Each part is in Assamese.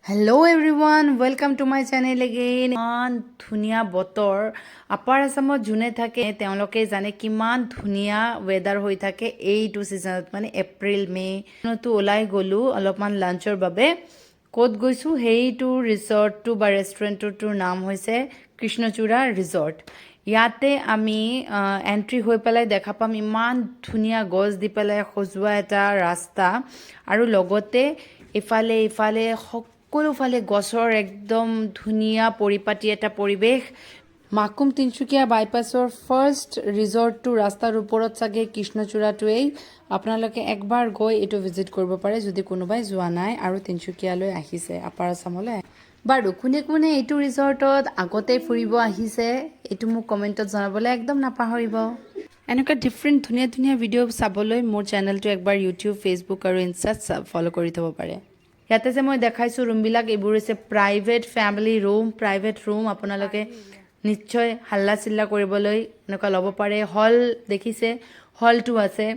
Hello everyone, welcome to my channel again. ইমান ধুনীয়া বতৰ আপাৰ আসামত যোনে থাকে তেওঁলোকে জানে কিমান ধুনীয়া ওয়েদাৰ হৈ থাকে এইটো সিজনত মানে এপ্ৰিল মে নতো ওলাই গলো অলপমান লাঞ্চৰ বাবে ক'ত গৈছো হেইটো ৰিসৰ্টটো বা ৰেষ্টুৰেণ্টটোৰ নাম হৈছে কৃষ্ণচূড়া ৰিসৰ্ট ইয়াতে আমি এন্ট্ৰি হৈ পেলাই দেখা পাম ইমান ধুনীয়া গছ দি পেলাই খজুৱা এটা ৰাস্তা আৰু লগতে ইফালে সকলোফালে গছৰ একদম ধুনীয়া পৰিপাটি এটা পৰিৱেশ মাকুম তিনচুকীয়া বাইপাছৰ ফাৰ্ষ্ট ৰিসৰ্টটো ৰাস্তাৰ ওপৰত চাগে কৃষ্ণচূড়াটোৱেই আপোনালোকে একবাৰ গৈ এইটো ভিজিট কৰিব পাৰে যদি কোনোবাই যোৱা নাই আৰু তিনচুকীয়ালৈ আহিছে আপাৰ আসামলৈ বাৰু কোনে এইটো ৰিসৰ্টত আগতে ফুৰিব আহিছে এইটো মোক কমেন্টত জনাবলৈ একদম নাপাহৰিব এনেকুৱা ডিফাৰেণ্ট ধুনীয়া ভিডিঅ' চাবলৈ মোৰ চেনেলটো একবাৰ ইউটিউব ফেচবুক আৰু ইনষ্টাত ফলো কৰি থব পাৰে ইয়াতে যে মই দেখাইছো ৰুমবিলাক এইবোৰ হৈছে প্ৰাইভেট ফ্যামিলি প্ৰাইভেট ৰুম আপোনালোকে নিশ্চয় হাল্লা চিল্লা কৰিবলৈ এনেকুৱা ল'ব পাৰে হল দেখিছে হলটো আছে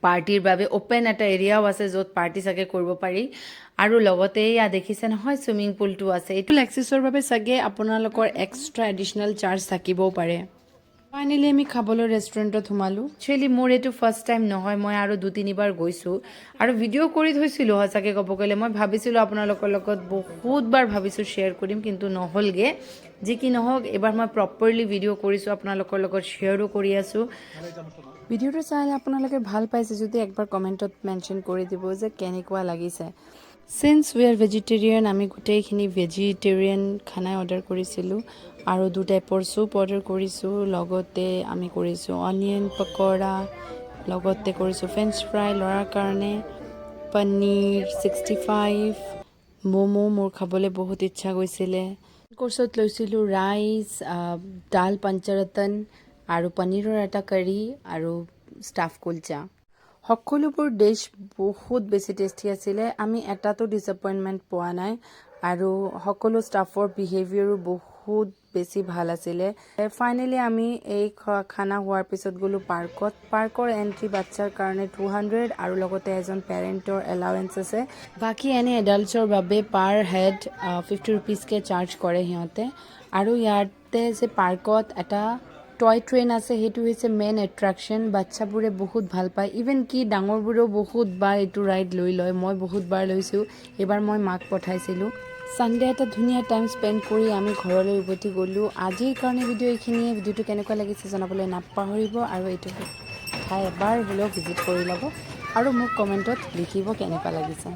পাৰ্টিৰ বাবে ওপেন এটা এৰিয়াও আছে য'ত পাৰ্টি চাগে কৰিব পাৰি আৰু লগতে ইয়া দেখিছে নহয় সুইমিং পুলটো আছে এইটো এক্সেছৰ বাবে চাগে আপোনালোকৰ এক্সট্ৰা এডিশনাল চাৰ্জ থাকিবও পাৰে ফাইনেলি আমি খাবলৈ ৰেষ্টুৰেণ্টত সোমালো একচুৱেলি মোৰ এইটো ফাৰ্ষ্ট টাইম নহয় মই আৰু 2-3 বাৰ গৈছো আৰু ভিডিঅ' কৰি থৈছিলো সঁচাকে ক'ব গ'লে মই ভাবিছিলো আপোনালোকৰ লগত বহুতবাৰ ভাবিছো শ্বেয়াৰ কৰিম কিন্তু নহলগে যি কি নহওক এবাৰ মই প্ৰপাৰলি ভিডিঅ' কৰিছো আপোনালোকৰ লগত শ্বেয়াৰো কৰি আছো ভিডিঅ'টো চাইলে আপোনালোকে ভাল পাইছে যদি একবাৰ কমেন্টত মেনশন কৰি দিব যে কেনেকুৱা লাগিছে সিন্স উই আৰ ভেজিটেৰিয়ান আমি গোটেইখিনি ভেজিটেৰিয়ান খানা অৰ্ডাৰ কৰিছিলোঁ আৰু 2 টাইপৰ চুপ অৰ্ডাৰ কৰিছোঁ লগতে আমি কৰিছোঁ অনিয়ন পকৰা লগতে কৰিছোঁ ফ্ৰেঞ্চ ফ্ৰাই লৰাৰ কাৰণে পনীৰ 65 মোমো মোৰ খাবলৈ বহুত ইচ্ছা গৈছিলে কোৰ্সত লৈছিলোঁ ৰাইচ দাল পঞ্চৰতন আৰু পনীৰৰ এটা কাৰী আৰু ষ্টাফ কুলচা সকলোবোৰ ডিশ বহুত বেছি টেষ্টি আছিলে আমি এটাতো ডিসএপয়েন্টমেন্ট পোৱা নাই আৰু সকলো ষ্টাফৰ বিহেভিয়ৰো বহুত বেছি ভাল আছিলে ফাইনেলি আমি এই খানা হোৱাৰ পিছত গলো পাৰ্কৰ এন্ট্ৰি বাচ্চাৰ কাৰণে 200 আৰু লগতে এজন পেৰেন্টৰ এলাউৱেন্স আছে বাকি এনে এডাল্টছৰ বাবে পাৰ হেড 50 rupees কে চাৰ্জ কৰে সিহঁতে আৰু ইয়াতে যে পাৰ্কত এটা টয় ট্ৰেইন আছে হেতু হৈছে মেইন এট্ৰাকশন বাচ্চাবোৰে বহুত ভাল পায় ইভেন কি ডাঙৰবোৰেও বহুত বাৰ এইটো ৰাইড লৈ লয় মই বহুত বাৰ লৈছো এবাৰ মই মাক পঠাইছিলো সানডে এটা ধুনীয়া টাইম স্পেন্ড কৰি আমি ঘৰলৈ উভতি গলো আজিৰ কাৰণে ভিডিঅ' এইখিনিয়ে ভিডিঅ'টো কেনেকুৱা লাগিছে জনাবলৈ নাপাহৰিব আৰু এইটো ঠাই এবাৰ হ'লেও ভিজিট কৰি ল'ব আৰু মোক কমেন্টত লিখিব কেনেকুৱা লাগিছে